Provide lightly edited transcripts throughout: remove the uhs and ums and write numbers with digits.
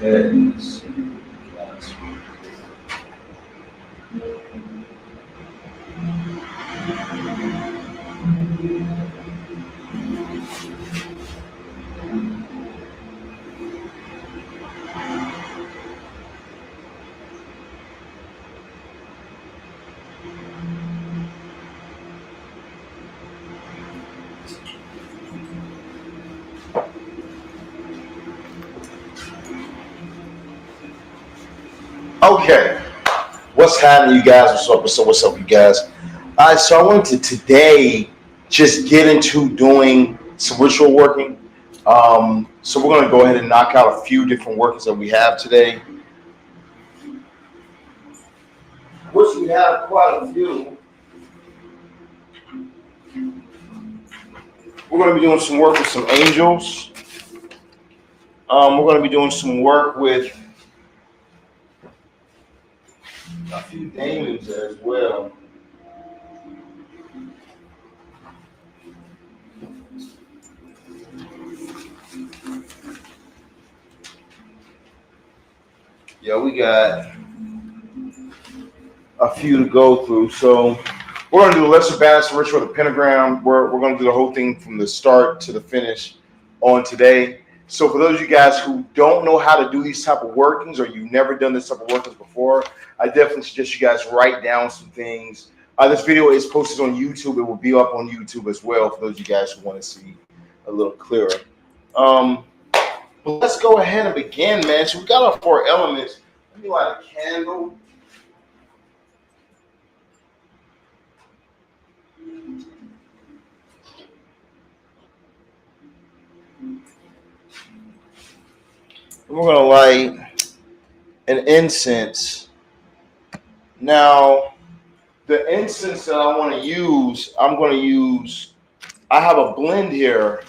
Okay. Okay. What's happening, you guys? What's up? What's up? What's up, you guys? All right, so I wanted to today just get into doing some ritual working. So we're going to go ahead and knock out a few different workings that we have today, which we have quite a few. We're going to be doing some work with some angels. We're going to be doing some work with a few Daimons as well. Yeah, we got a few to go through. So we're going to do a lesser balance ritual with the pentagram. We're going to do the whole thing from the start to the finish on today. So for those of you guys who don't know how to do these type of workings, or you've never done this type of workings before, I definitely suggest you guys write down some things. This video is posted on YouTube. It will be up on YouTube as well for those of you guys who want to see a little clearer. But let's go ahead and begin, man. So we got our 4 elements. Let me light a candle. And we're going to light an incense. Now, the incense that I want to use, I have a blend here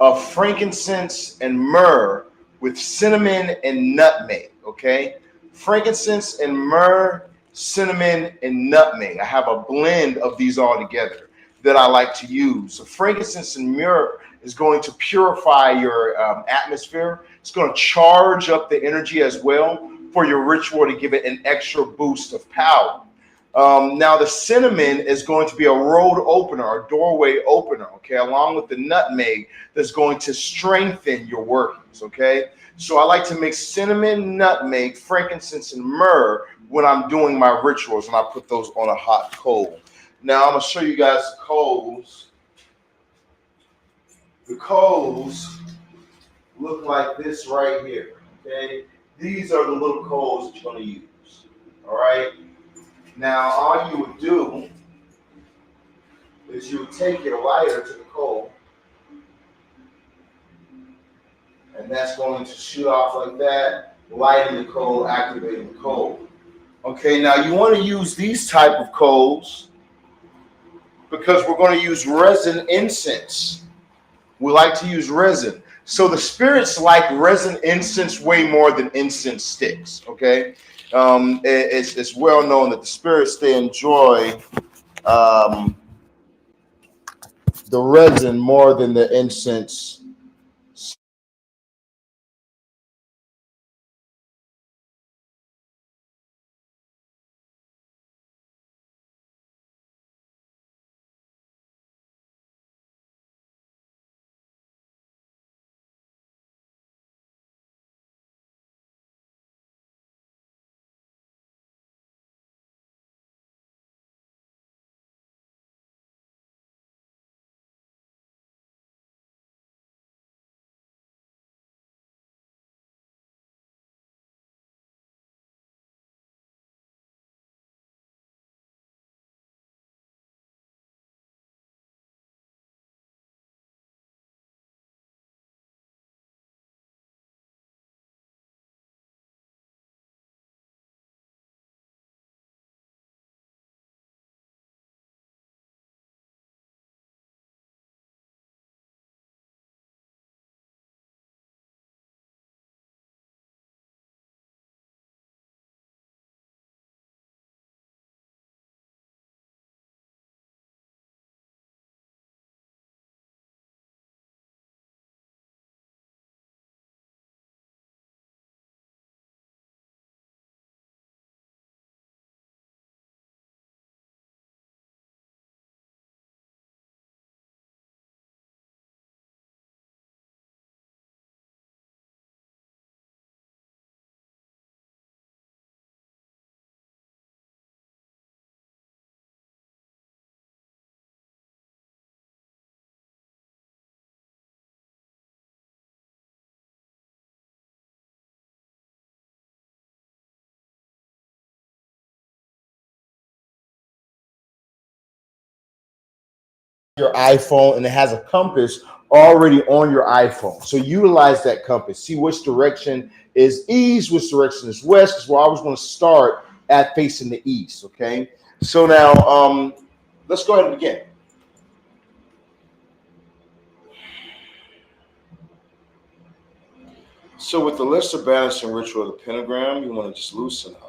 of frankincense and myrrh with cinnamon and nutmeg, okay? Frankincense and myrrh, cinnamon and nutmeg. I have a blend of these all together that I like to use. So frankincense and myrrh is going to purify your atmosphere. It's going to charge up the energy as well for your ritual to give it an extra boost of power. Now the cinnamon is going to be a road opener, a doorway opener, okay, along with the nutmeg that's going to strengthen your workings, okay? So I like to mix cinnamon, nutmeg, frankincense, and myrrh when I'm doing my rituals, and I put those on a hot coal. Now I'm going to show you guys the coals. The coals look like this right here, okay? These are the little coals that you're going to use, all right? Now, all you would do is you would take your lighter to the coal, and that's going to shoot off like that, lighting the coal, activating the coal. Okay, now you want to use these type of coals because we're going to use resin incense. We like to use resin. So the spirits like resin incense way more than incense sticks, okay? It's well known that the spirits, they enjoy the resin more than the incense. your iPhone and it has a compass already on your iPhone. So utilize that compass. See which direction is east, which direction is west, because we're always going to start at facing the east. Okay. So now let's go ahead and begin. So with the Lister Banishing Ritual of the Pentagram, you want to just loosen up.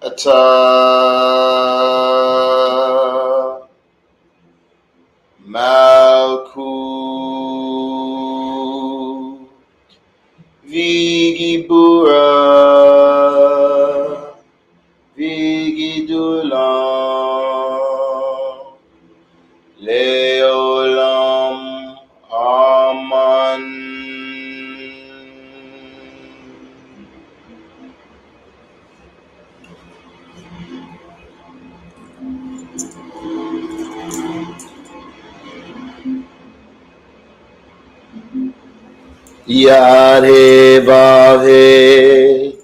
Ata Malku Vigibura Vigidulam Leolam Aman. Yare Bave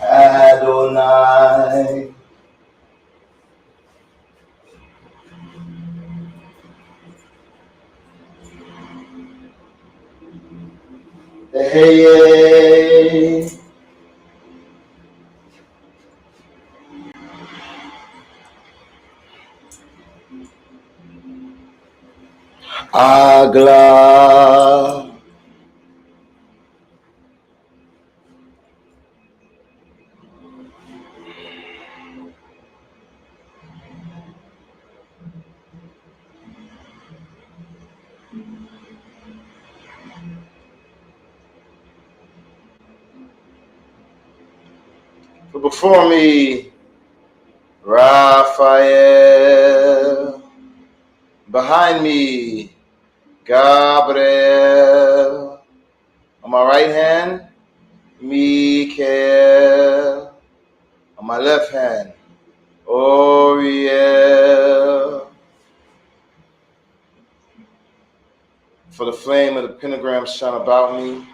Adonai Hey Agla before me, Raphael. Behind me, Gabriel. On my right hand, Michael. On my left hand, Oriel. For the flame of the pentagram shine about me,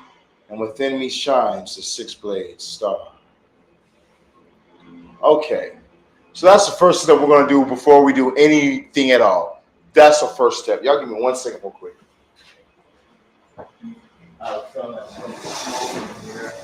and within me shines the six-bladed star. Okay. So that's the first step we're going to do before we do anything at all. That's the first step. Y'all give me 1 second real quick. I'll film that here.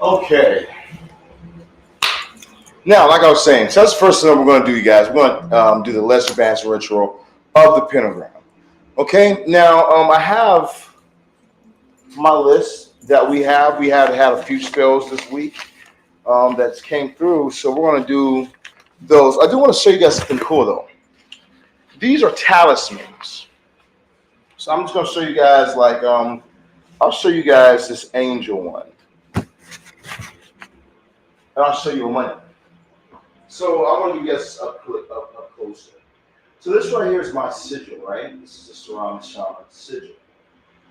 Okay. Now, like I was saying, so that's the first thing we're going to do, you guys. We're going to do the less advanced ritual of the pentagram. Okay. Now, I have my list that we have. We have had a few spells this week that came through, so we're going to do those. I do want to show you guys something cool, though. These are talismans. So I'm just going to show you guys, like, I'll show you guys this angel one. And I'll show you a money. So I want to give you guys up closer. So this right here is my sigil, right? This is the Ceramic Shaman sigil.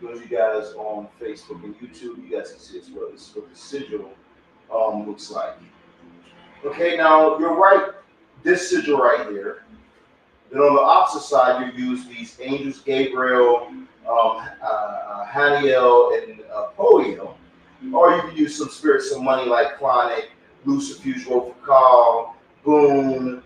Those of you guys on Facebook and YouTube, you guys can see as well. This is what the sigil looks like. Okay, now you're right. This sigil right here. Then on the opposite side, you use these angels, Gabriel, Haniel, and Podiel. Or you can use some spirits of money like Chronic, Lucifuge, Rofakal, Boone,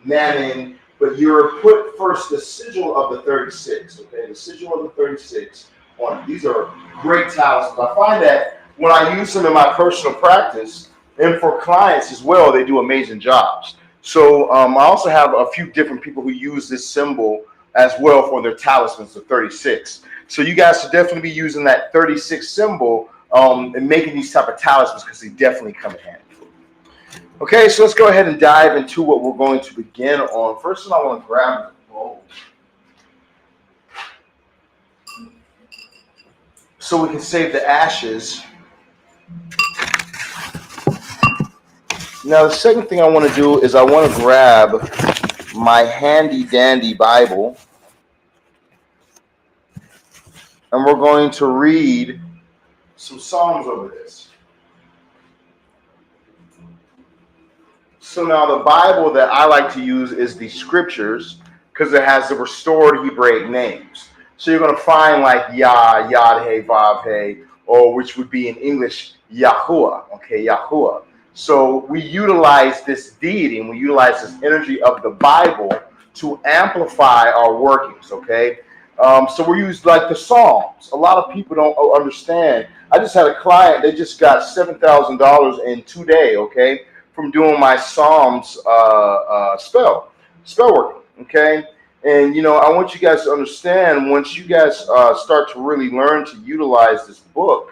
Mammon. But you're put first the sigil of the 36. Okay, the sigil of the 36 on. These are great talismans. I find that when I use them in my personal practice and for clients as well, they do amazing jobs. So I also have a few different people who use this symbol as well for their talismans, the 36. So you guys should definitely be using that 36 symbol and making these type of talismans because they definitely come in handy. Okay, so let's go ahead and dive into what we're going to begin on. First thing I want to grab the bowl so we can save the ashes. Now, the second thing I want to do is I want to grab my handy dandy Bible, and we're going to read some Psalms over this. So now the Bible that I like to use is the scriptures because it has the restored Hebraic names. So you're going to find like Yah, Yad-He, Vav-He, or which would be in English, Yahuwah, okay, Yahuwah. So we utilize this deity and we utilize this energy of the Bible to amplify our workings, okay? So we use like the Psalms. A lot of people don't understand. I just had a client, they just got $7,000 in 2 days, okay, from doing my Psalms spell working, okay? And, you know, I want you guys to understand, once you guys start to really learn to utilize this book,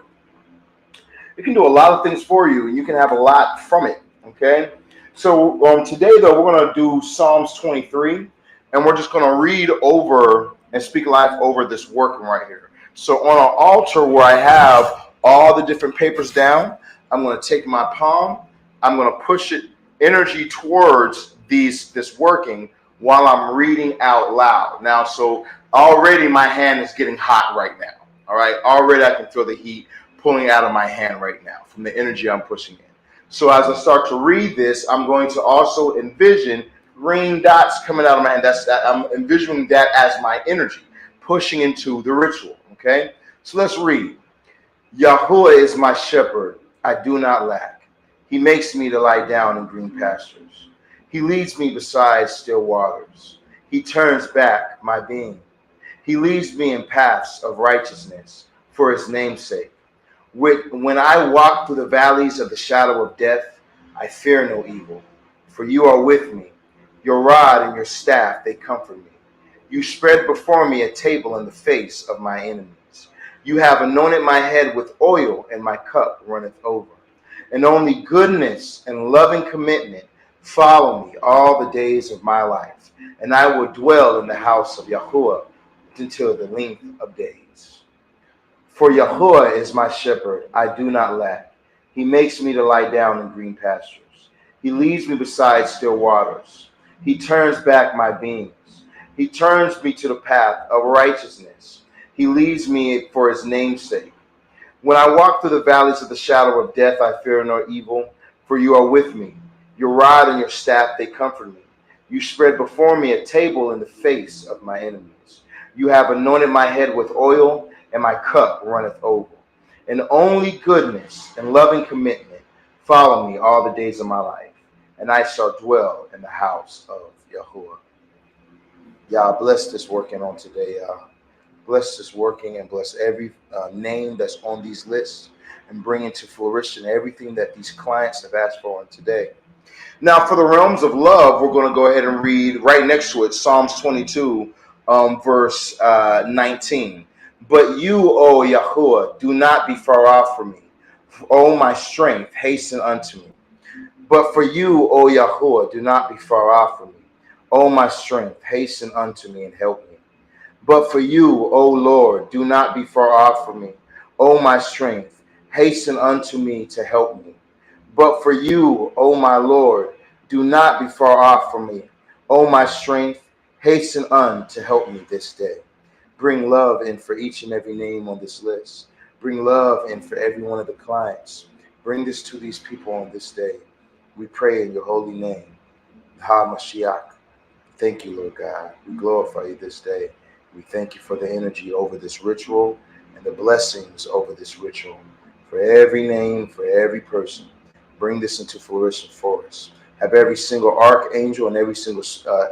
it can do a lot of things for you, and you can have a lot from it, okay? So today, though, we're going to do Psalms 23, and we're just going to read over and speak life over this working right here. So on an altar where I have all the different papers down, I'm going to take my palm, I'm going to push it energy towards this working while I'm reading out loud. Now, so already my hand is getting hot right now. All right, already I can feel the heat pulling out of my hand right now from the energy I'm pushing in. So as I start to read this, I'm going to also envision green dots coming out of my hand. I'm envisioning that as my energy pushing into the ritual. Okay, so let's read. Yahuwah is my shepherd; I do not lack. He makes me to lie down in green pastures. He leads me beside still waters. He turns back my being. He leads me in paths of righteousness for his name's sake. When I walk through the valleys of the shadow of death, I fear no evil, for you are with me. Your rod and your staff, they comfort me. You spread before me a table in the face of my enemies. You have anointed my head with oil, and my cup runneth over. And only goodness and loving commitment follow me all the days of my life, and I will dwell in the house of Yahuwah until the length of days. For Yahuwah is my shepherd, I do not lack. He makes me to lie down in green pastures. He leads me beside still waters. He turns back my beings. He turns me to the path of righteousness. He leads me for his name's sake. When I walk through the valleys of the shadow of death, I fear no evil, for you are with me. Your rod and your staff, they comfort me. You spread before me a table in the face of my enemies. You have anointed my head with oil, and my cup runneth over. And only goodness and loving commitment follow me all the days of my life, and I shall dwell in the house of Yahuwah. Y'all bless this working on today, y'all. Bless this working and bless every name that's on these lists and bring into fruition everything that these clients have asked for on today. Now, for the realms of love, we're going to go ahead and read right next to it, Psalms 22, verse 19. But you, O Yahuwah, do not be far off from me. O my strength, hasten unto me. But for you, O Yahuwah, do not be far off from me. O my strength, hasten unto me and help me. But for you, O Lord, do not be far off from me. O my strength, hasten unto me to help me. But for you, O my Lord, do not be far off from me. O my strength, hasten on to help me this day. Bring love in for each and every name on this list. Bring love in for every one of the clients. Bring this to these people on this day. We pray in your holy name. Ha Mashiach. Thank you, Lord God. We glorify you this day. We thank you for the energy over this ritual and the blessings over this ritual. For every name, for every person, bring this into fruition for us. Have every single archangel and every single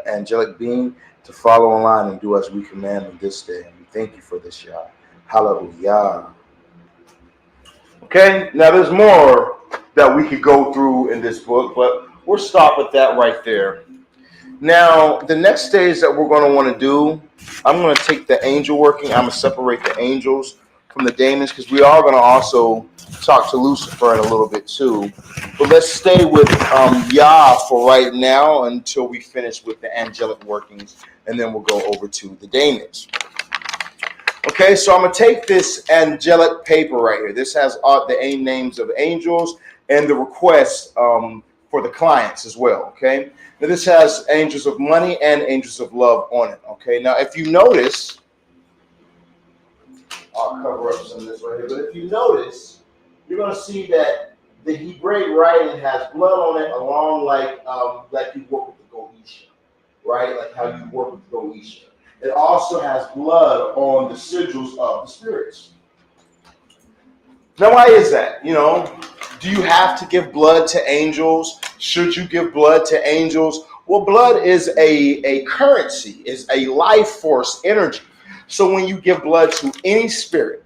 angelic being to follow in line and do as we command on this day. And we thank you for this, Yah. Hallelujah. Okay, now there's more that we could go through in this book, but we'll stop with that right there. Now, the next stage that we're going to want to do, I'm going to take the angel working. I'm going to separate the angels from the Daimons because we are going to also talk to Lucifer in a little bit too. But let's stay with Yah for right now until we finish with the angelic workings, and then we'll go over to the Daimons. Okay, so I'm going to take this angelic paper right here. This has the names of angels and the requests for the clients as well, okay? Now, this has angels of money and angels of love on it, okay? Now, if you notice, I'll cover up some of this right here, but if you notice, you're going to see that the Hebraic writing has blood on it along like you work with the Goisha, right? Like how you work with the Goisha. It also has blood on the sigils of the spirits. Now, why is that? You know, do you have to give blood to angels? Should you give blood to angels? Well, blood is a currency, is a life force energy. So when you give blood to any spirit,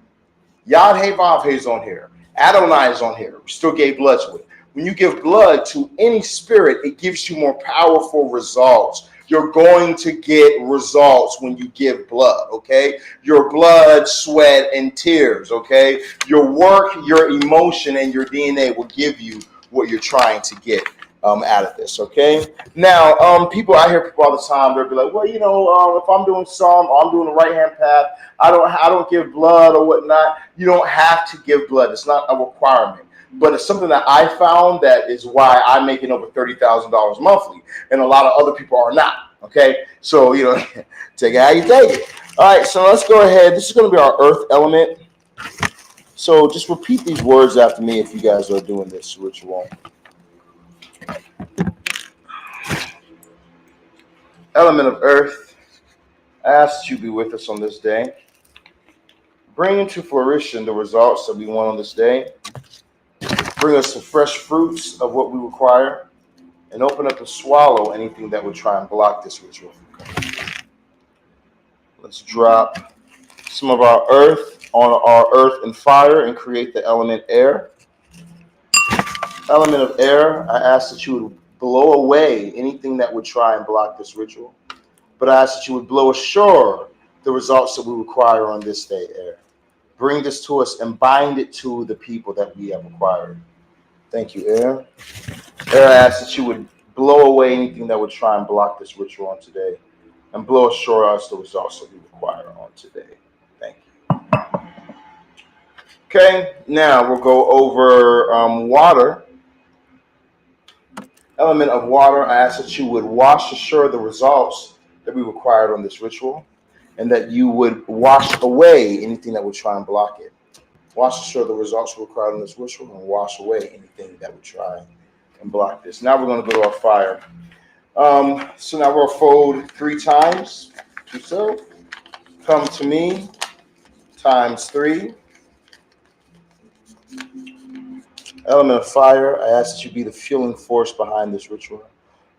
Yad He Vav He's on here, Adonai is on here, we still gave blood to it. When you give blood to any spirit, it gives you more powerful results. You're going to get results when you give blood, okay? Your blood, sweat, and tears, okay? Your work, your emotion, and your DNA will give you what you're trying to get out of this, okay? Now, I hear people all the time, they'll be like, well, you know, if I'm doing some, or I'm doing the right-hand path, I don't give blood or whatnot. You don't have to give blood. It's not a requirement. But it's something that I found that is why I'm making over $30,000 monthly, and a lot of other people are not. Okay, so you know, take it how you take it. All right, so let's go ahead. This is going to be our earth element. So just repeat these words after me if you guys are doing this ritual. Element of earth, I ask that you be with us on this day. Bring into fruition the results that we want on this day. Bring us the fresh fruits of what we require, and open up and swallow anything that would try and block this ritual. Let's drop some of our earth on our earth and fire and create the element air. Element of air, I ask that you would blow away anything that would try and block this ritual. But I ask that you would blow ashore the results that we require on this day, air. Bring this to us and bind it to the people that we have acquired. Thank you, air. Air, I ask that you would blow away anything that would try and block this ritual on today, and blow ashore us the results that we require on today. Thank you. Okay, now we'll go over water. Element of water, I ask that you would wash ashore the results that we required on this ritual, and that you would wash away anything that would try and block it. Wash ashore the results required on this ritual, and wash away anything that would try and block this. Now we're going to go to our fire. So now we'll fold 3 times. So come to me times 3. Element of fire, I ask that you be the fueling force behind this ritual.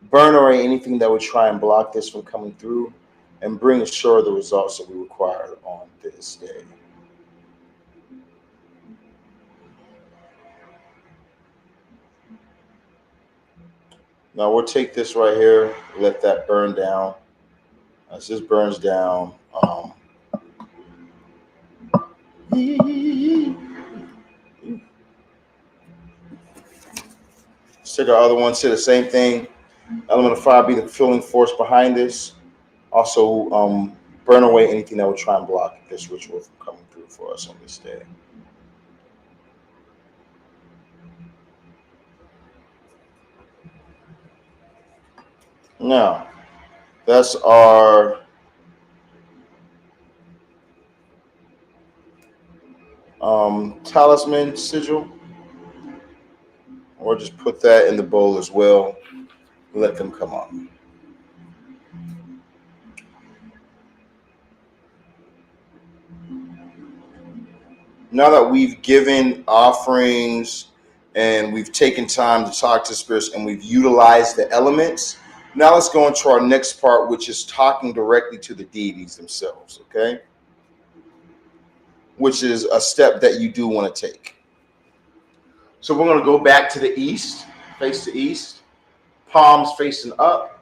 Burn away anything that would try and block this from coming through, and bring ashore the results that we require on this day. Now we'll take this right here, let that burn down. As this burns down, let's take our other one, say the same thing. Element of fire, be the fueling force behind this. Also, burn away anything that would try and block this ritual from coming through for us on this day. Now, that's our talisman sigil, or just put that in the bowl as well. Let them come up. Now that we've given offerings and we've taken time to talk to spirits and we've utilized the elements, now let's go into our next part, which is talking directly to the deities themselves, okay? Which is a step that you do want to take. So we're going to go back to the east, face the east, palms facing up.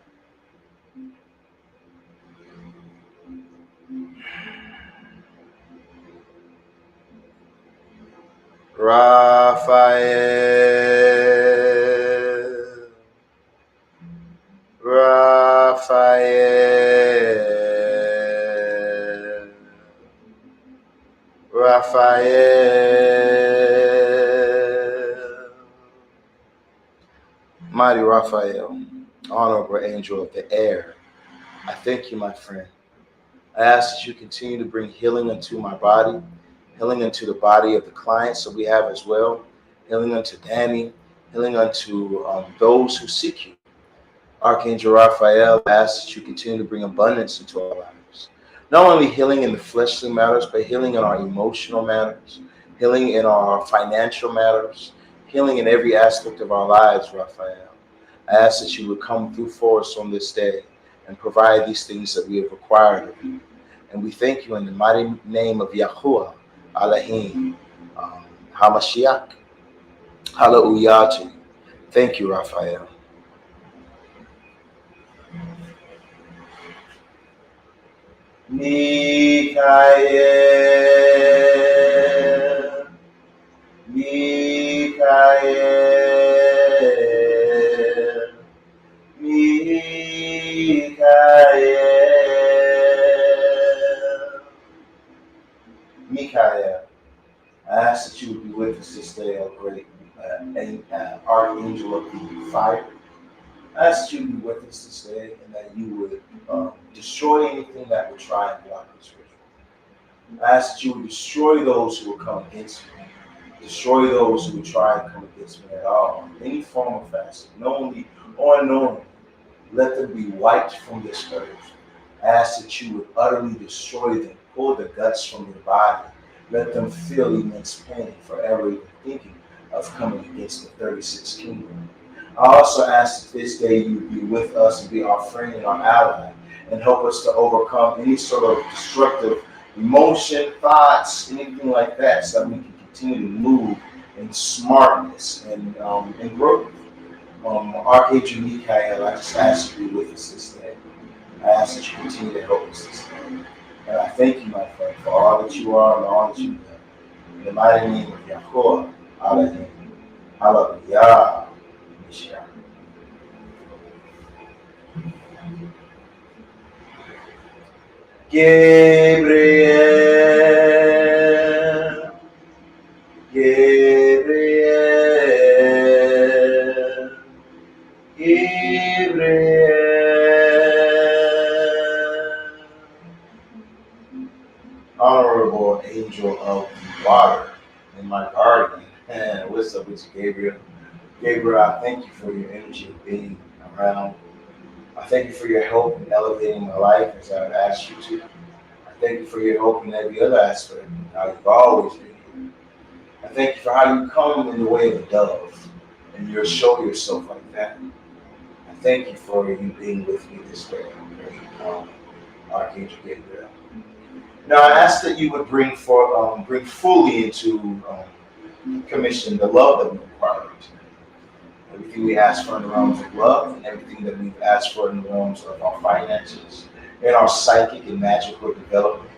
Raphael, Raphael, Raphael, mighty Raphael, honorable angel of the air, I thank you, my friend. I ask that you continue to bring healing unto my body, healing unto the body of the clients that we have as well, healing unto Danny, healing unto those who seek you. Archangel Raphael, I ask that you continue to bring abundance into our lives. Not only healing in the fleshly matters, but healing in our emotional matters, healing in our financial matters, healing in every aspect of our lives, Raphael. I ask that you would come through for us on this day and provide these things that we have required of you. And we thank you in the mighty name of Yahuwah, Elohim, Hamashiach, Hallelujah. Thank you, Raphael. Mikael, Mikael, Mikael, Mikael. I ask that you would be with us this day, O great archangel of the fire. I ask that you would be with us this day and that you would destroy anything that would try and block this ritual. I ask that you would destroy those who will come against me. Destroy those who would try and come against me at all, in any form of fashion, knowingly or unknowingly. Let them be wiped from this earth. I ask that you would utterly destroy them, pull the guts from their body. Let them feel immense pain forever even thinking of coming against the 36th kingdom. I also ask that this day you would be with us and be our friend and our ally and help us to overcome any sort of destructive emotion, thoughts, anything like that, so that we can continue to move in smartness and growth. Archangel Michael, I just ask you to be with us this day. I ask that you continue to help us this day. And I thank you, my friend, for all that you are and all that you've done. In the mighty name of Yahuwah, Elohim, Hallelujah. Gabriel, Gabriel, Gabriel, honorable angel of the water in my garden. And what's up with you, Gabriel? Gabriel, I thank you for your energy of being around. I thank you for your help in elevating my life as I've asked you to. I thank you for your help in every other aspect, how you've always been here. I thank you for how you come in the way of a dove and you show yourself like that. I thank you for you being with me this day, Archangel Gabriel. Now I ask that you would bring fully into commission the love that we require. Everything we ask for in the realms of love and everything that we've asked for in the realms of our finances, in our psychic and magical development.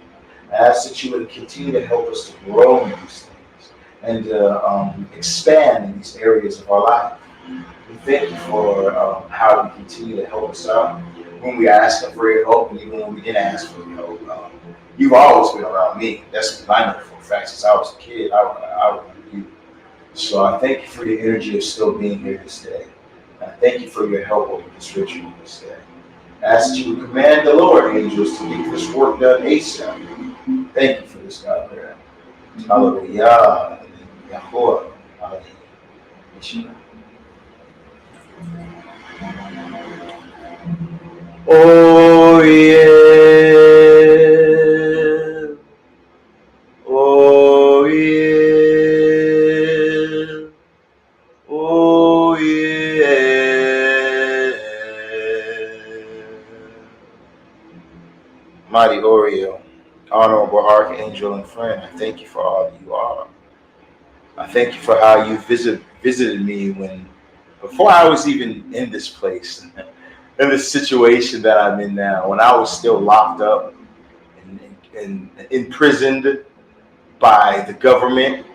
I ask that you would continue to help us to grow in these things and expand in these areas of our life. We thank you for how you continue to help us out when we ask for your help and even when we didn't ask for your help. You've always been around me. That's what I know for a fact. Since I was a kid, I remember you. So I thank you for your energy of still being here this day. And I thank you for your help over this ritual this day. I ask that you would command the Lord angels to get this work done ASAP. Thank you for this, God. Hallelujah. Yahuwah. Hallelujah. Oh yeah. Oh yeah. Oh yeah. Mighty Oreo, honorable archangel and friend, I thank you for all that you are. I thank you for how you visited me when before I was even in this place, in this situation that I'm in now, when I was still locked up and imprisoned by the government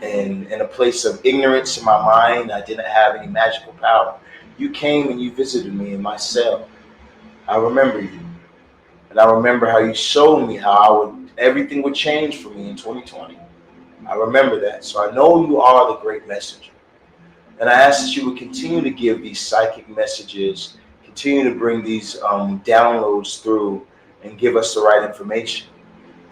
and in a place of ignorance in my mind. I didn't have any magical power. You came and you visited me in my cell. I remember you. And I remember how you showed me how everything would change for me in 2020. I remember that. So I know you are the great messenger. And I ask that you would continue to give these psychic messages, continue to bring these downloads through and give us the right information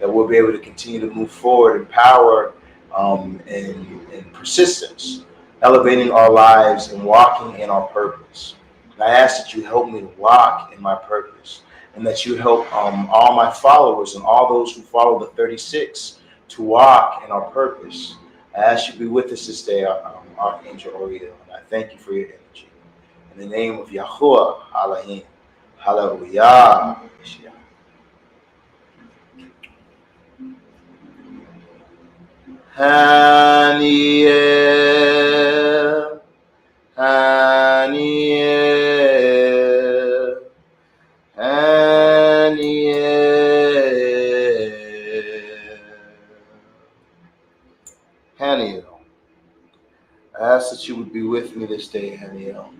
that we'll be able to continue to move forward in power and persistence, elevating our lives and walking in our purpose. And I ask that you help me to walk in my purpose and that you help all my followers and all those who follow the 36 to walk in our purpose. I ask you to be with us this day, Archangel Oriel, and I thank you for your energy. In the name of Yahuwah, Elohim, Hallelujah. Haniel, Haniel, Haniel, Haniel. I ask that you would be with me this day, Haniel.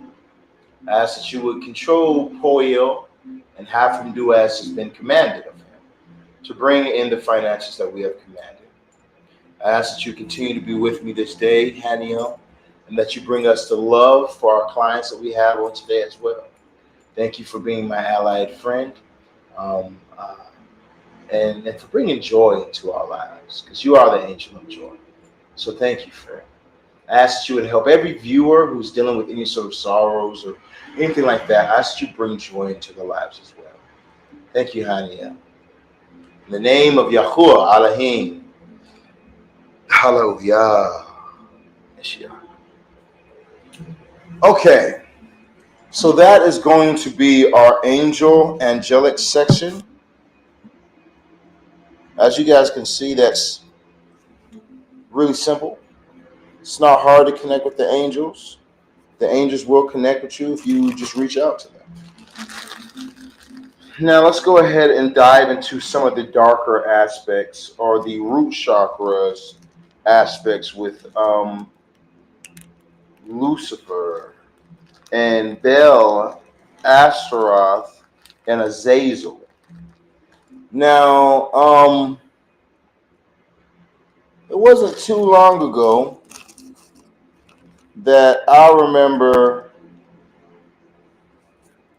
I ask that you would control Poel and have him do as has been commanded of him to bring in the finances that we have commanded. I ask that you continue to be with me this day, Haniel, and that you bring us the love for our clients that we have on today as well. Thank you for being my allied friend um, uh, and for bringing joy into our lives because you are the angel of joy. So thank you, friend. I ask that you would help every viewer who's dealing with any sort of sorrows or anything like that. I ask that you bring joy into their lives as well. Thank you, Haniel. In the name of Yahuwah, Elohim, Hallelujah. Okay, so that is going to be our angelic section. As you guys can see, that's really simple. It's not hard to connect with the angels. The angels will connect with you if you just reach out to them. Now let's go ahead and dive into some of the darker aspects or the root chakras aspects with Lucifer and Bel, Astaroth, and Azazel. Now, it wasn't too long ago that I remember.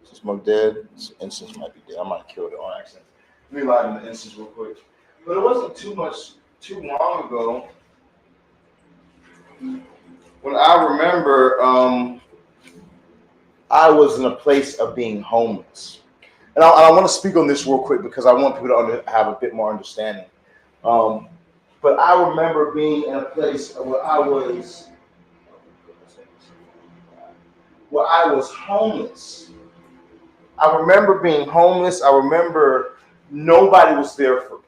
Since my dead, this incense might be dead. I might have killed it on accident. Let me light in the incense real quick. But it wasn't too long ago when I remember I was in a place of being homeless. And I want to speak on this real quick because I want people to have a bit more understanding. But I remember being in a place where I was homeless. I remember being homeless. I remember nobody was there for me.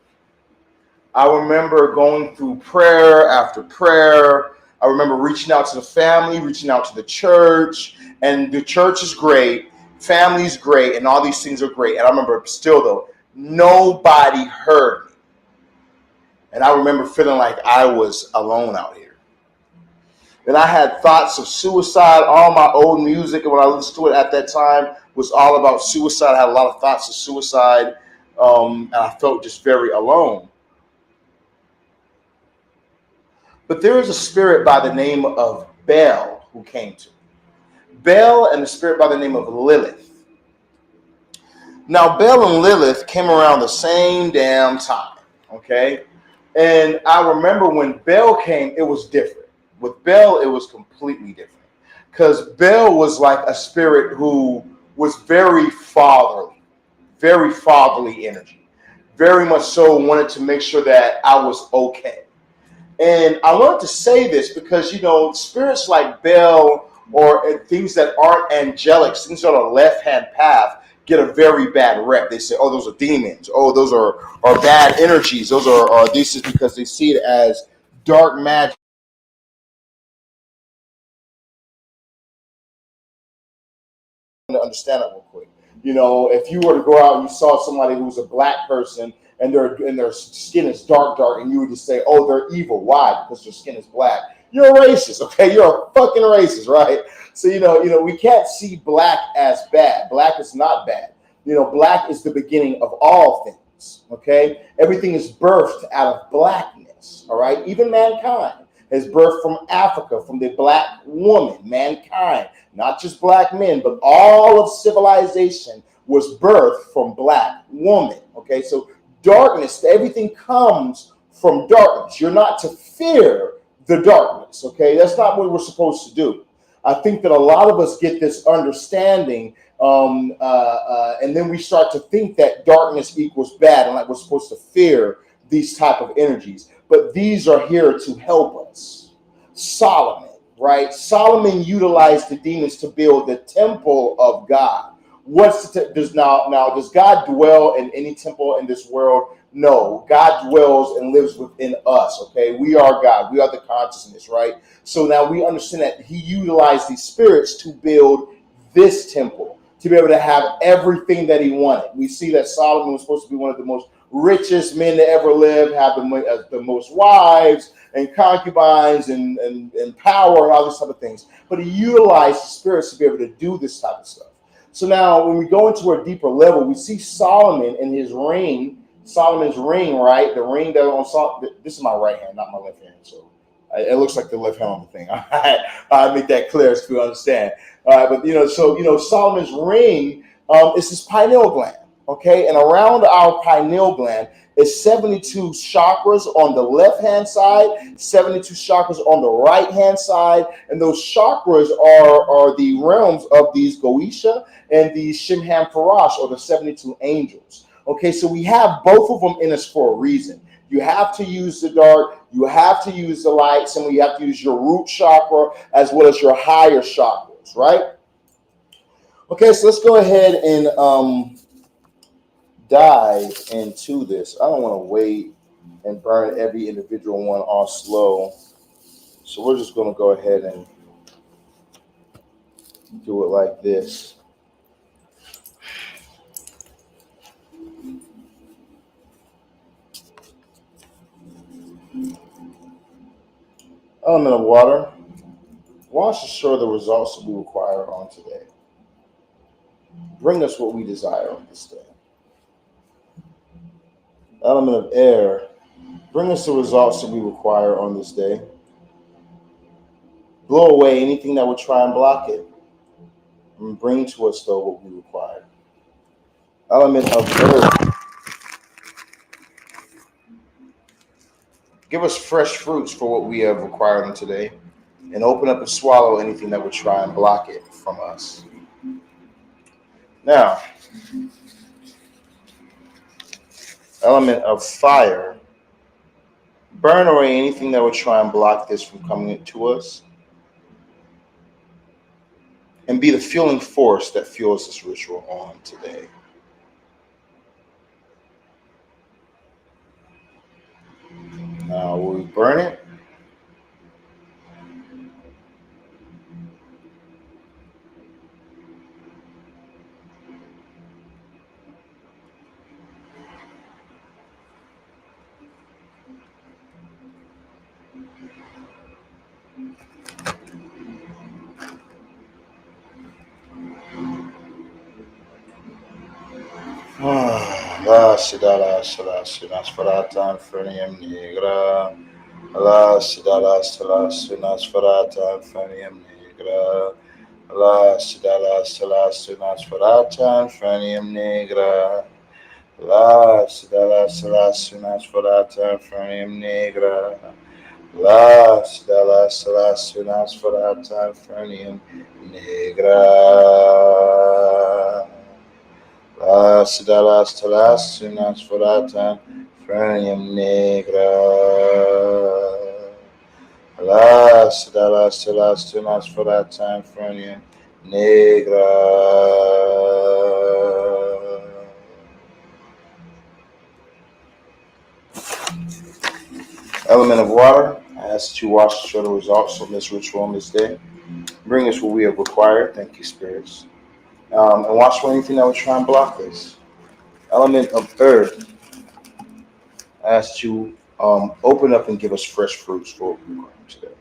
I remember going through prayer after prayer. I remember reaching out to the family, reaching out to the church, and the church is great, family's great, and all these things are great. And I remember still though, nobody heard me. And I remember feeling like I was alone out here. And I had thoughts of suicide. All my old music, and when I listened to it at that time, was all about suicide. I had a lot of thoughts of suicide, and I felt just very alone. But there is a spirit by the name of Bel who came to me. Bel and a spirit by the name of Lilith. Now, Bel and Lilith came around the same damn time, okay? And I remember when Bell came, it was different. With Bell, it was completely different. Because Bell was like a spirit who was very fatherly energy. Very much so wanted to make sure that I was okay. And I wanted to say this because, you know, spirits like Bell or things that aren't angelic, things on a left-hand path, get a very bad rep. They say, oh, those are demons. Oh, those are bad energies. Those are this is because they see it as dark magic. To understand it real quick. You know, if you were to go out and you saw somebody who's a black person and their skin is dark, and you would just say, "Oh, they're evil." Why? Because their skin is black. You're a racist, okay? You're a fucking racist, right? So we can't see black as bad. Black is not bad. You know, black is the beginning of all things. Okay, everything is birthed out of blackness. All right, even mankind is birthed from Africa, from the black woman, mankind. Not just black men, but all of civilization was birthed from black woman. Okay, so darkness, everything comes from darkness. You're not to fear the darkness. Okay, that's not what we're supposed to do. I think that a lot of us get this understanding, and then we start to think that darkness equals bad, and like we're supposed to fear these type of energies. But these are here to help us. Solomon. Right? Solomon utilized the demons to build the temple of God. Does God dwell in any temple in this world? No. God dwells and lives within us. Okay, we are God. We are the consciousness. Right? So now we understand that He utilized these spirits to build this temple, to be able to have everything that he wanted. We see that Solomon was supposed to be one of the most richest men to ever live, have the most wives and concubines and power and all these type of things. But he utilized the spirits to be able to do this type of stuff. So now when we go into a deeper level, we see Solomon in his ring, Solomon's ring, right? The ring that on Solomon, this is my right hand, not my left hand. So it looks like the left hand on the thing. I make that clear so you understand. But Solomon's ring is his pineal gland. Okay, and around our pineal gland is 72 chakras on the left-hand side, 72 chakras on the right-hand side, and those chakras are the realms of these Goisha and the Shimham Parash, or the 72 angels. Okay, so we have both of them in us for a reason. You have to use the dark, you have to use the light, and you have to use your root chakra as well as your higher chakras, right? Okay, so let's go ahead and dive into this. I don't want to wait and burn every individual one off slow. So we're just going to go ahead and do it like this. Element of water. Wash assure the results that we require on today. Bring us what we desire on this day. Element of air. Bring us the results that we require on this day. Blow away anything that would try and block it. And bring to us, though, what we require. Element of earth. Give us fresh fruits for what we have required on today. And open up and swallow anything that would try and block it from us. Now, element of fire. Burn away anything that would try and block this from coming to us. And be the fueling force that fuels this ritual on today. Now, will we burn it? La Sidala Salas Faratan Fernium Negra. La Sidala Salas Faratan Fernium Negra. La Sidala Salas Faratan Fernium Negra. Las de las relaciones frata frame negra. Las de las relaciones frata frame negra. Las de las relaciones frata frame negra. Las de las relaciones frata frame negra. Element of water, I ask that you watch to show the results of this ritual on this day. Bring us what we have required. Thank you, spirits. And watch for anything that would try and block this. Element of earth, I ask that you open up and give us fresh fruits for what we require today.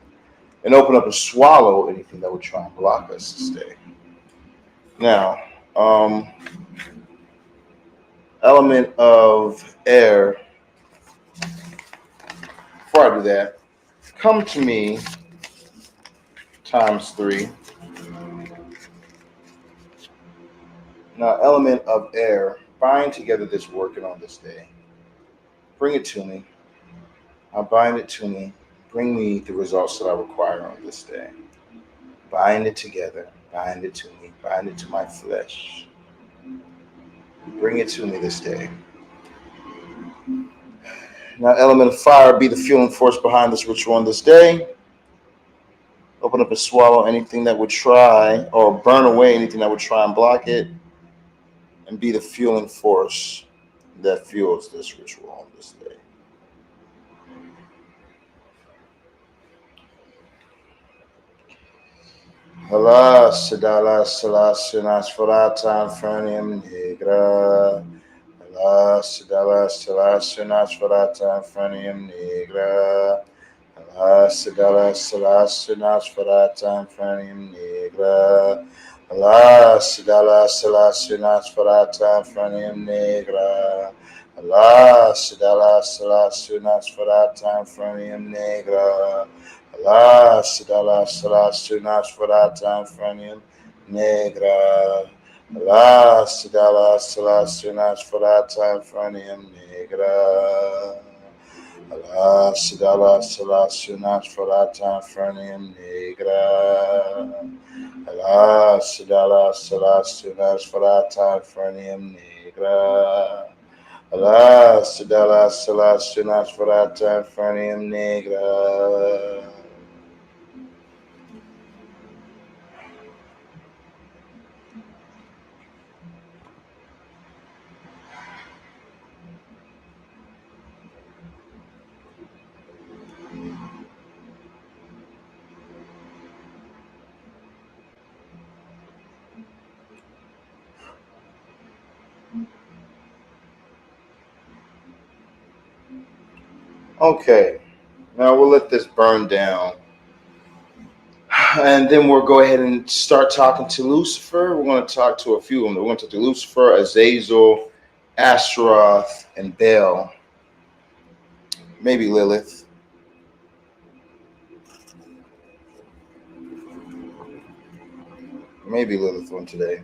And open up and swallow anything that would try and block us this day. Now, element of air, before I do that, come to me times 3. Now, element of air, bind together this working on this day. Bring it to me. I'll bind it to me. Bring me the results that I require on this day. Bind it together. Bind it to me. Bind it to my flesh. Bring it to me this day. Now, element of fire, be the fueling force behind this ritual on this day. Open up and swallow anything that would try, or burn away anything that would try and block it, and be the fueling force that fuels this ritual on this day. Alas, dalas, alas, nasforata, fernium negra. Alas, dalas, alas, nasforata, fernium negra. Alas, dalas, alas, nasforata, fernium negra. Alas, dalas, alas, nasforata, fernium negra. Alas, dalas, alas, nasforata, fernium negra. Alas, dalas, alas, nasforata, fernium negra. Alas, dalas, alas, nasforata, fernium negra. Alas, dalas, alas, nasforata, fernium negra. Alas, dalas, alas, nasforata, fernium negra. Alas, dalas, alas, nasforata, fernium negra. Okay, now we'll let this burn down. And then we'll go ahead and start talking to Lucifer. We're going to talk to a few of them. We're going to talk to Lucifer, Azazel, Ashtaroth, and Baal. Maybe Lilith. Maybe Lilith one today.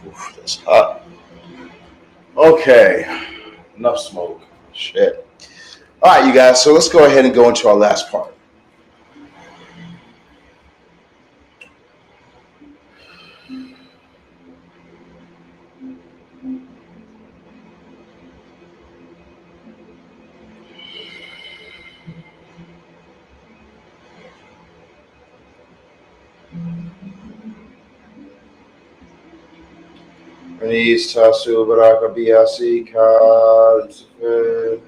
Oof, that's hot. Okay, enough smoke. Shit. All right, you guys. So let's go ahead and go into our last part. Venice Tasu Baraka Biasi Ka Lucifer.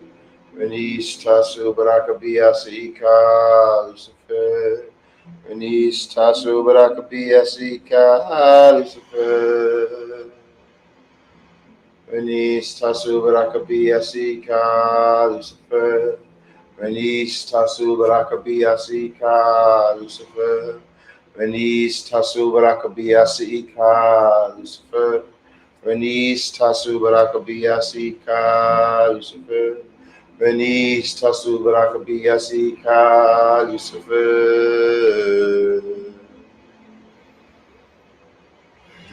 Venice Tasu Baraka Biasi Ka Lucifer. Venice Tasu Baraka Biasi Ka Lucifer. Venice Tasu Baraka Biasi Ka Lucifer. Venice Tasu Baraka Biasi Ka Lucifer. Venice Tasu Barakabiasika, Lucifer. Venice Tasu Barakabiasika, Lucifer. Venice Tasu Barakabiasika, Lucifer.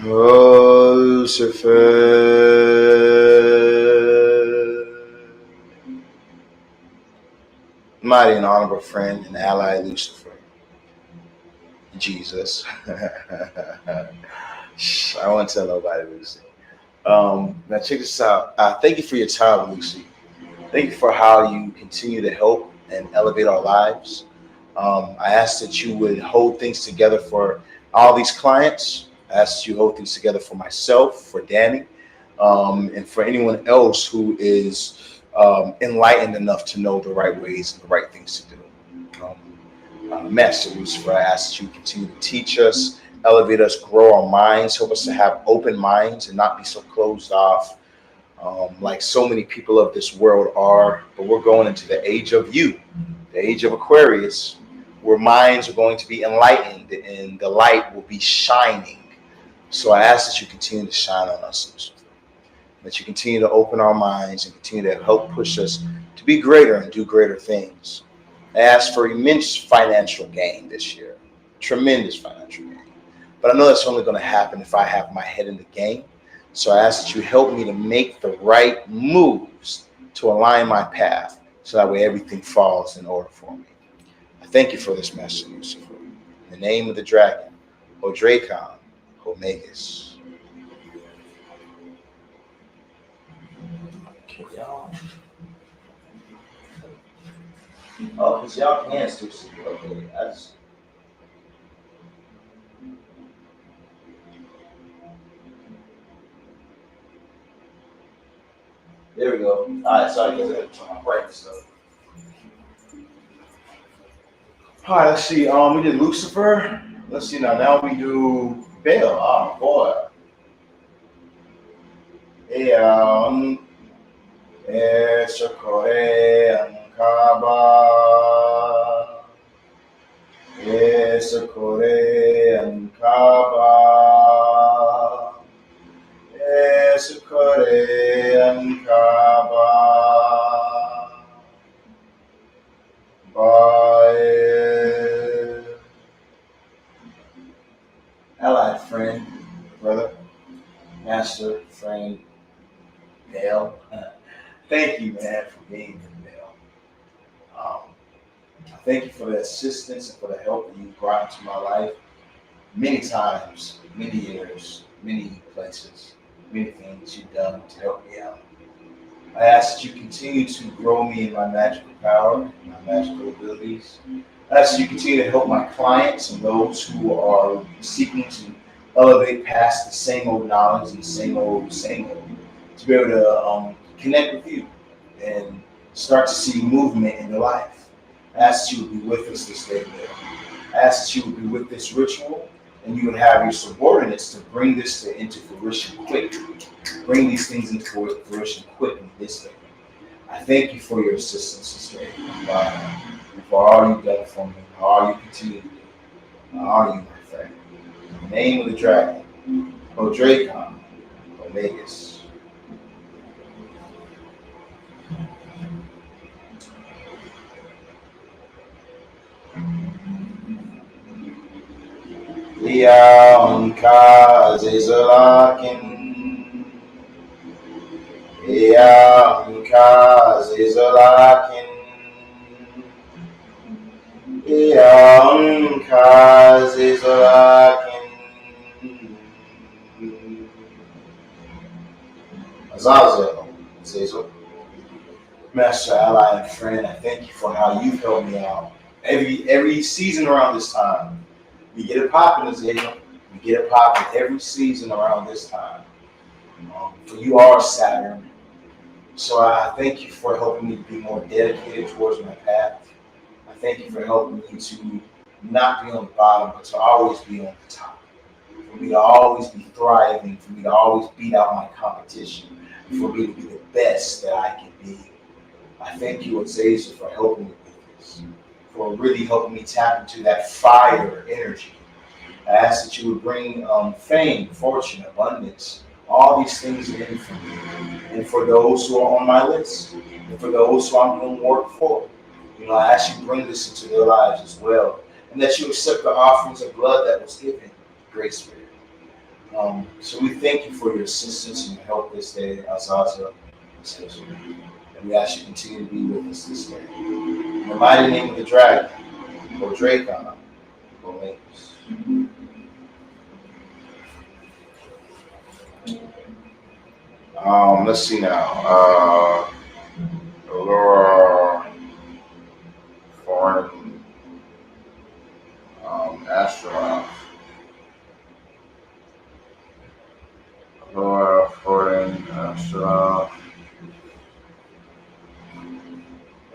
Oh, Lucifer. Mighty and honorable friend and ally, Lucifer. Jesus. Shh, I won't tell nobody, Lucy. Now check this out. Thank you for your time, Lucy. Thank you for how you continue to help and elevate our lives. I ask that you would hold things together for all these clients. I ask that you hold things together for myself, for Danny, and for anyone else who is enlightened enough to know the right ways and the right things to do. Master Lucifer, I ask that you continue to teach us, elevate us, grow our minds, help us to have open minds and not be so closed off like so many people of this world are. But we're going into the age of you, the age of Aquarius, where minds are going to be enlightened and the light will be shining. So I ask that you continue to shine on us, Lucifer, that you continue to open our minds and continue to help push us to be greater and do greater things. I ask for immense financial gain this year, tremendous financial gain. But I know that's only going to happen if I have my head in the game. So I ask that you help me to make the right moves to align my path so that way everything falls in order for me. I thank you for this message, Lucifer. In the name of the dragon, O Dracon, Omegas. Okay, y'all. Oh, because y'all can still see. Okay, there we go. All right, sorry guys, I had to turn my brightness up. All right, let's see. We did Lucifer. Let's see now. Now we do Baal. Oh boy. Esakore Ankaba. Esakore Ankaba. Esakore Ankaba. Bye. Allied friend, brother, master, friend, Dale. Thank you, man, for being here, Dale. I thank you for the assistance and for the help that you've brought into my life many times, many years, many places, many things you've done to help me out. I ask that you continue to grow me in my magical power, my magical abilities. I ask that you continue to help my clients and those who are seeking to elevate past the same old knowledge and the same old, to be able to connect with you and start to see movement in their life. I ask that you would be with us this day, Lord. I ask that you would be with this ritual and you would have your subordinates to bring this into fruition quick. Bring these things into fruition quickly this day. I thank you for your assistance this day, God, and for all you've done for me, and all you continue to do. I honor you, my friend. In the name of the dragon, O Dracon, Omegas. Liaonka Zizalakin. Liaonka Zizalakin. Liaonka Zizalakin. Azazel, Zazel. Master, ally, and friend, I thank you for how you've helped me out. Every season around this time, we get it popping, Azazel. We get it popping every season around this time. For you are Saturn. So I thank you for helping me to be more dedicated towards my path. I thank you for helping me to not be on the bottom, but to always be on the top. For me to always be thriving, for me to always beat out my competition, for me to be the best that I can be. I thank you, Azazel, for helping me with this, for really helping me tap into that fire energy I ask that you would bring fame, fortune, abundance, all these things in for me. And for those who are on my list, and for those who I'm doing work for, I ask you to bring this into their lives as well. And that you accept the offerings of blood that was given, Great Spirit. So we thank you for your assistance and your help this day, Azazel. And we ask you to continue to be with us this day. In the mighty name of the dragon, or Dracon, or Lakers. Let's see now. Laura Foreign Astronaut. Laura Foreign Astronaut.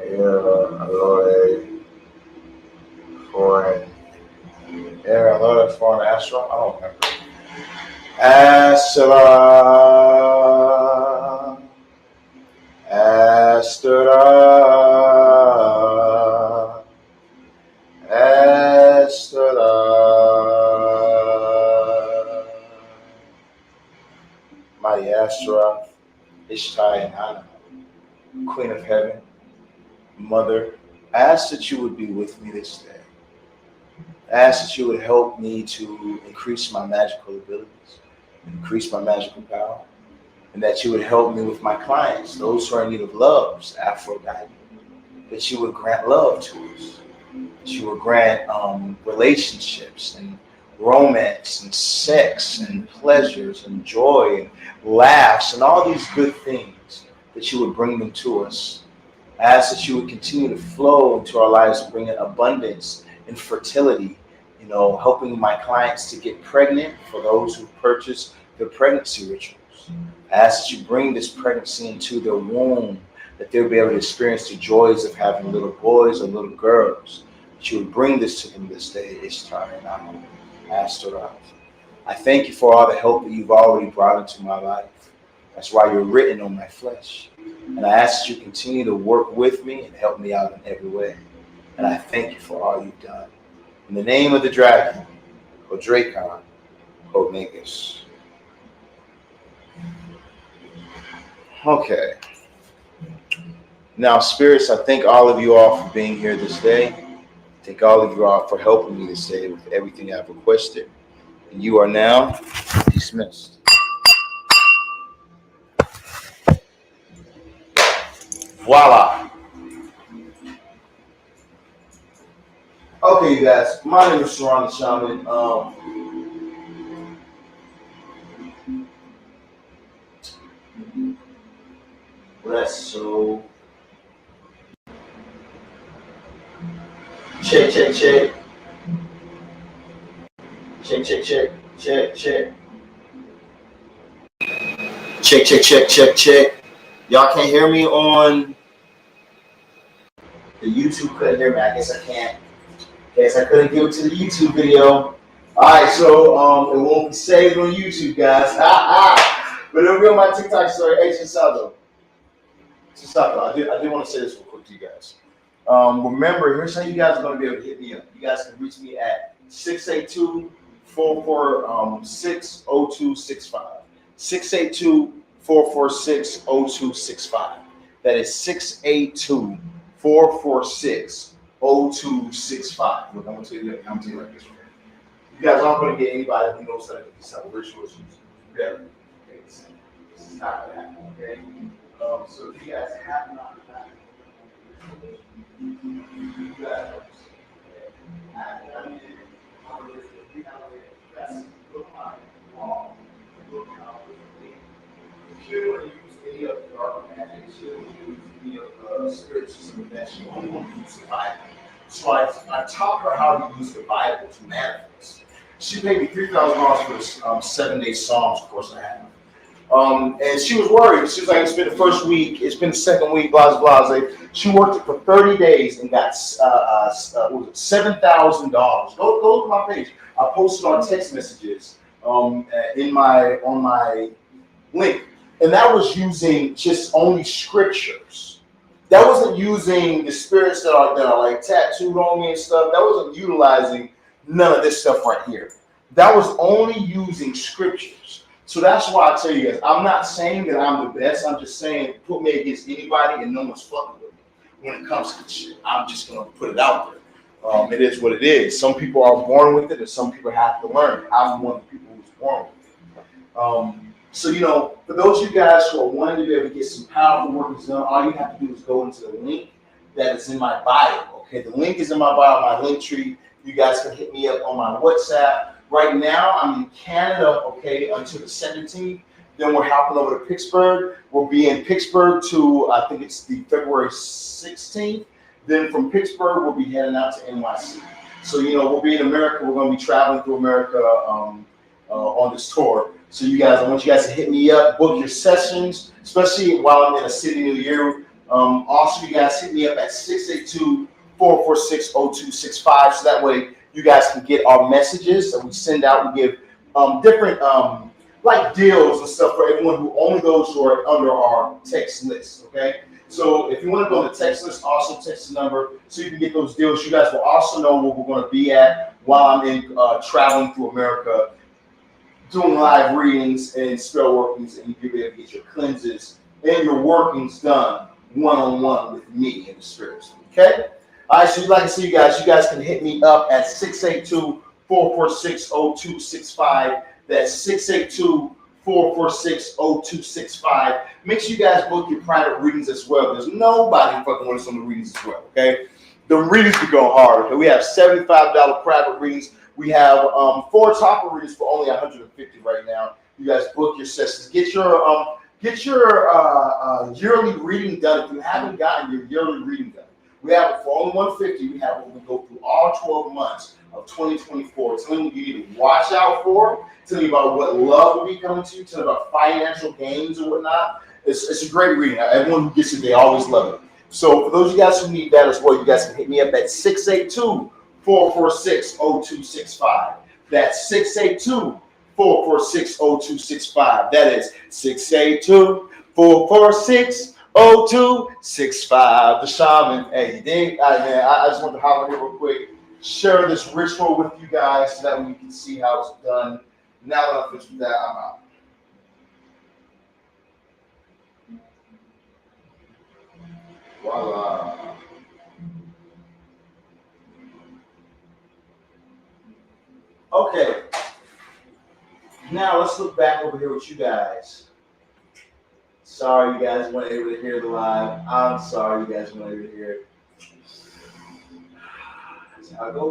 Laura Foreign. Yeah, Laura Foreign Astronaut. I don't remember. Astra. Mighty Astra, Ishtar and Anna, Queen of Heaven, Mother, I ask that you would be with me this day. I ask that you would help me to increase my magical abilities, increase my magical power, and that you would help me with my clients, those who are in need of loves, Aphrodite, that you would grant love to us, that you would grant relationships and romance and sex and pleasures and joy and laughs and all these good things, that you would bring them to us. I ask that you would continue to flow into our lives, bringing abundance and fertility, helping my clients to get pregnant for those who purchase their pregnancy rituals. I ask that you bring this pregnancy into their womb, that they'll be able to experience the joys of having little boys or little girls. That you would bring this to them this day, Ishtar and Astaroth. I thank you for all the help that you've already brought into my life. That's why you're written on my flesh. And I ask that you continue to work with me and help me out in every way. And I thank you for all you've done. In the name of the dragon, or Dracon, or Magus. Okay. Now, spirits, I thank all of you all for being here this day. Thank all of you all for helping me this day with everything I've requested. And you are now dismissed. Voila. Okay, you guys. My name is Sharon the Shaman. So check. Check. Y'all can't hear me on the YouTube. Couldn't hear me. I guess I can't. Guess I couldn't give it to the YouTube video. Alright, so it won't be saved on YouTube, guys. But it'll be on my TikTok story. Hey, Chisato. I did want to say this real quick to you guys. Remember, here's how you guys are going to be able to hit me up. You guys can reach me at 682-446-0265. 682-446-0265. That is 682-446-0265. Look, I'm going to tell you like this. You guys aren't going to get anybody who knows how to get these type of rituals. Okay, this is not going to happen, okay? So if you guys have not done you guys if you want to use any of the dark magic, if you want to use any of the spiritual that you only want to use the Bible. So I taught her how to use the Bible to manifest. She paid me $3,000 for this 7-day Psalms course I have. And she was worried. She was like, it's been the first week, it's been the second week, blah, blah, blah. She worked it for 30 days and got $7,000. Go look at my page. I posted on text messages on my link. And that was using just only scriptures. That wasn't using the spirits that are like tattooed on me and stuff. That wasn't utilizing none of this stuff right here. That was only using scriptures. So that's why I tell you guys, I'm not saying that I'm the best. I'm just saying put me against anybody and no one's fucking with me when it comes to this shit. I'm just gonna put it out there. It is what it is. Some people are born with it, and some people have to learn it. I'm one of the people who's born with it. So, you know, for those of you guys who are wanting to be able to get some powerful workings done, all you have to do is go into the link that is in my bio. Okay, the link is in my bio, my link tree. You guys can hit me up on my WhatsApp. Right now, I'm in Canada, okay, until the 17th. Then we're hopping over to Pittsburgh. We'll be in Pittsburgh to, I think it's the February 16th. Then from Pittsburgh, we'll be heading out to NYC. So, you know, we'll be in America. We're going to be traveling through America on this tour. So you guys, I want you guys to hit me up, book your sessions, especially while I'm in a city near you. Also, you guys hit me up at 682-446-0265. So that way you guys can get our messages that we send out. We give different like deals and stuff for everyone who only those who are under our text list. Okay. So if you want to go on the text list, also text the number so you can get those deals. You guys will also know where we're going to be at while I'm in traveling through America, doing live readings and spell workings, and you'll be able to get your cleanses and your workings done one-on-one with me in the spirits. Okay? All right, so like I said, you guys can hit me up at 682-446-0265. That's 682-446-0265. Make sure you guys book your private readings as well. There's nobody fucking with us on the readings as well, okay? The readings be going hard, okay? We have $75 private readings. We have 4 top readings for only $150 right now. You guys book your sessions. Get your yearly reading done if you haven't gotten your yearly reading done. We have it for only $150. We have when we go through all 12 months of 2024. Telling you you need to watch out for. Telling you about what love will be coming to you. Telling you about financial gains and whatnot. It's a great reading. Everyone who gets it, they always love it. So for those of you guys who need that as well, you guys can hit me up at 682-446-0265. That's 682-446-0265. That is 682-446-0265. The shaman. Hey, you dig? All right, man. I just want to hop in here real quick, share this ritual with you guys so that we can see how it's done. Now that I'm finished with that, I'm out. Voila. Okay. Now let's look back over here with you guys. Sorry you guys weren't able to hear the live. I'm sorry you guys weren't able to hear it. That's how it goes.